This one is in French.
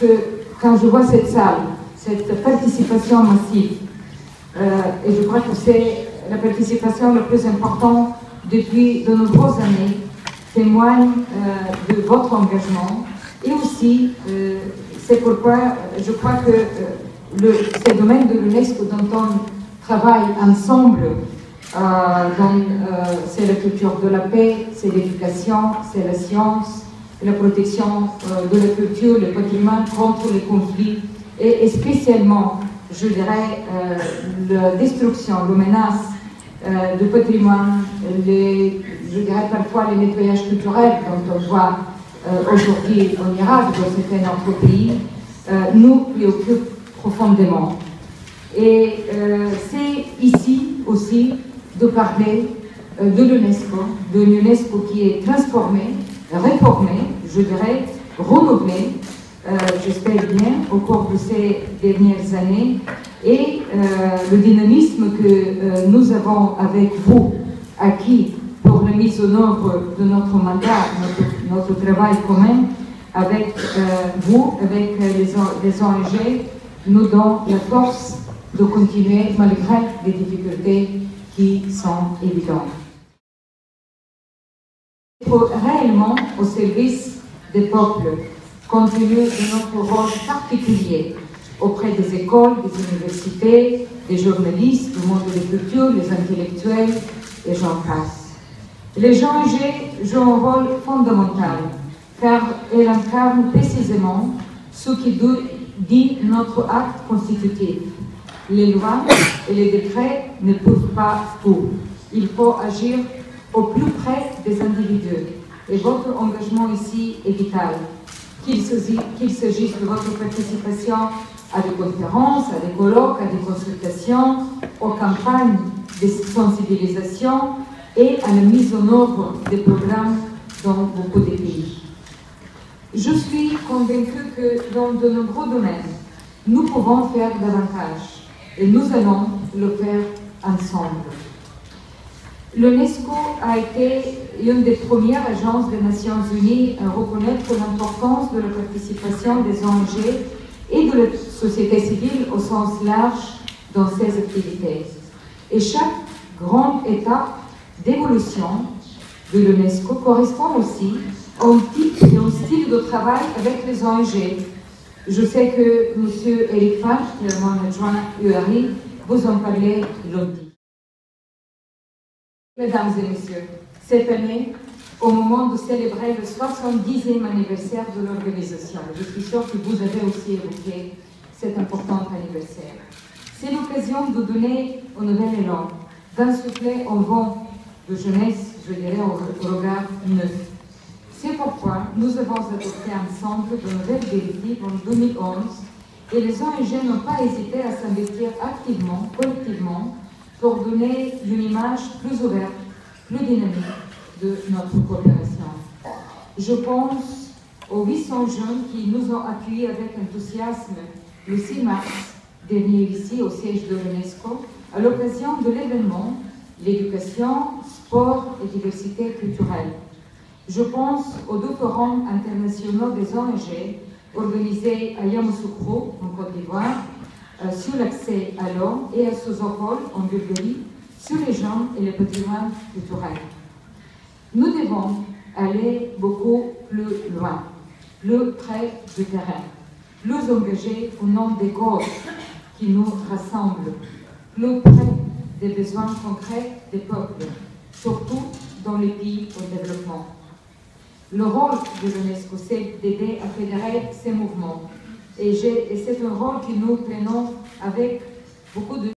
que quand je vois cette salle, cette participation massive, et je crois que c'est la participation la plus importante depuis de nombreuses années, témoigne de votre engagement. Et aussi, c'est pourquoi je crois que ces domaines de l'UNESCO dont on travaille ensemble, c'est la culture de la paix, c'est l'éducation, c'est la science, la protection de la culture, le patrimoine contre les conflits, et spécialement, je dirais, la destruction, la menace du patrimoine, je dirais parfois les nettoyages culturels dont on voit aujourd'hui en Irak, dans certains autres pays, nous préoccupent profondément. Et c'est ici aussi de parler de l'UNESCO qui est transformée, réformée, je dirais, renouvelée, j'espère bien, au cours de ces dernières années, et le dynamisme que nous avons avec vous acquis pour la mise en œuvre de notre mandat, notre travail commun avec vous, avec les ONG, nous donne la force de continuer malgré les difficultés qui sont évidentes. Être réellement au service des peuples, compte tenu de notre rôle particulier auprès des écoles, des universités, des journalistes, du monde de la culture, les intellectuels, et j'en passe. Les ONG jouent un rôle fondamental, car elles incarnent précisément ce qui dit notre acte constitutif. Les lois et les décrets ne peuvent pas tout. Il faut agir au plus près des individus. Et votre engagement ici est vital. Qu'il s'agisse de votre participation à des conférences, à des colloques, à des consultations, aux campagnes de sensibilisation et à la mise en œuvre des programmes dans beaucoup de pays. Je suis convaincue que dans de nombreux domaines, nous pouvons faire davantage et nous allons le faire ensemble. L'UNESCO a été une des premières agences des Nations Unies à reconnaître l'importance de la participation des ONG et de la société civile au sens large dans ces activités. Et chaque grande étape d'évolution de l'UNESCO correspond aussi à un type et un style de travail avec les ONG. Je sais que M. Eric Falk, mon adjoint URI, vous en parlait lundi. Mesdames et messieurs, cette année, au moment de célébrer le 70e anniversaire de l'organisation, je suis sûre que vous avez aussi évoqué cet important anniversaire. C'est l'occasion de donner un nouvel élan, d'insuffler un vent de jeunesse, je dirais, au regard neuf. C'est pourquoi nous avons adopté ensemble de nouvelles directives en 2011 et les ONG n'ont pas hésité à s'investir activement, collectivement, pour donner une image plus ouverte, plus dynamique de notre coopération. Je pense aux 800 jeunes qui nous ont accueillis avec enthousiasme le 6 mars dernier ici au siège de l'UNESCO à l'occasion de l'événement l'éducation, sport et diversité culturelle. Je pense aux 2 forums internationaux des ONG organisés à Yamoussoukro, en Côte d'Ivoire, sur l'accès à l'eau et à Sozopol, en Bulgarie, sur les gens et le patrimoine culturel. Nous devons aller beaucoup plus loin, plus près du terrain, plus engagés au nom des causes qui nous rassemblent, plus près des besoins concrets des peuples, surtout dans les pays au développement. Le rôle de l'UNESCO, c'est d'aider à fédérer ces mouvements. Et c'est un rôle que nous prenons avec beaucoup de